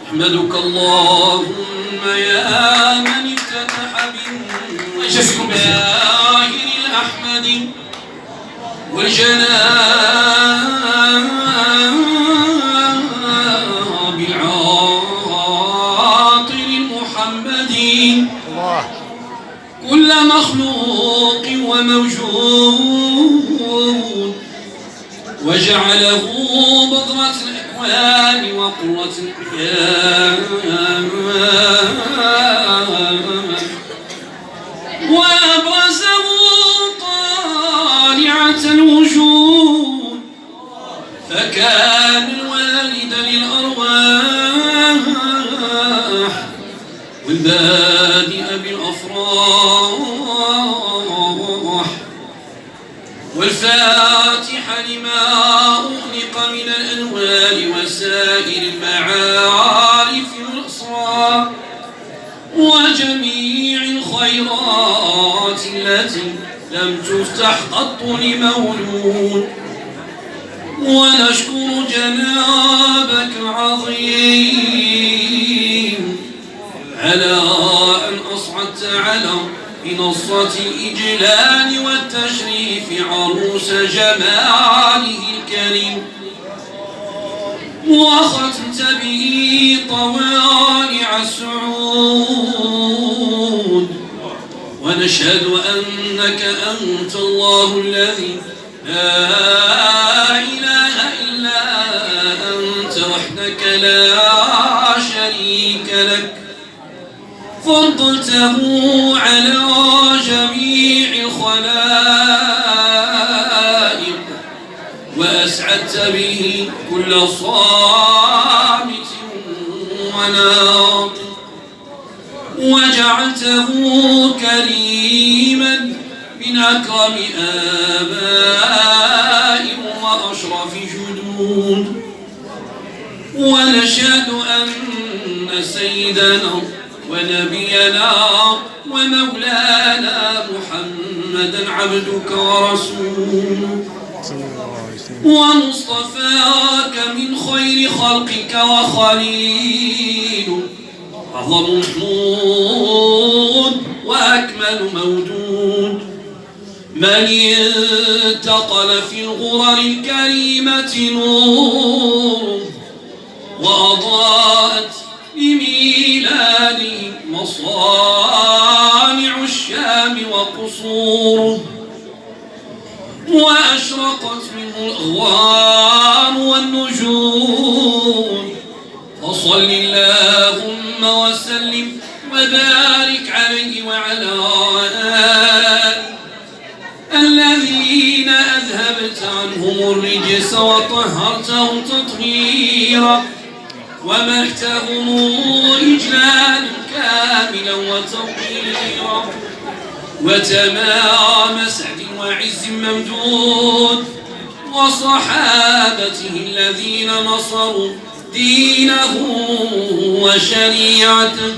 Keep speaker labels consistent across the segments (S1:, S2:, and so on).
S1: أحمدك اللهم يا من افتتح بالله الأحمد والجناب العاطر المحمدي كل مخلوق وموجود وجعله بذرة الأكوان وقرة الأحيان وأبرزه طالعة الوجود فكان الوالد للأرواح والبادئ بالأفراح والفاتح لما أغلق من الأنوار وسائر المعارف والأسرار وجميع الخيرات التي لم تفتح قط لمولود ونشكر جنابك العظيم على أن أصعدت على بنصرة الإجلال والتشريف عروس جماله الكريم وختمت به طوالع السعود ونشهد أنك أنت الله الذي لا إله إلا أنت وحدك لا شريك لك فضلته على جميع الخلائق وأسعدت به كل صامت وناطق وجعلته كريما من أكرم آباء وأشرف جدود ونشهد أن سيدنا ونبينا ومولانا محمدا عبدك ورسولك ومصطفاك من خير خلقك وخليل أعظم محمود وأكمل مودود من انتقل في الغرر الكريمة نور وأضاءت بميلاده مصانع الشام وقصوره وأشرقت منه الأغوار والنجوم فصل اللهم وسلم وبارك عليه وعلى آله الذين أذهبت عنهم الرجس وطهرتهم تطهيرا ومحتهم إجلالا كاملا وتطهيرا وتمام سعد وعز ممدود وصحابته الذين نصروا دينه وشريعته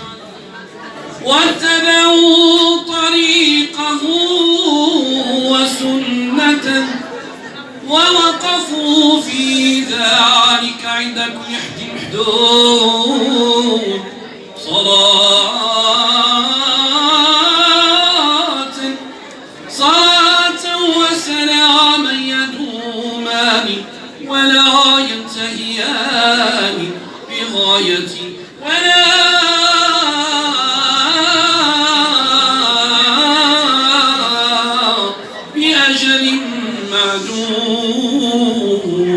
S1: واتبعوا طريقه وسنته ووقفوا في ذلك عند كل محدود صلاة وسلاما يدومان ولا ينتهيان بغاية ولا بأجل معدود.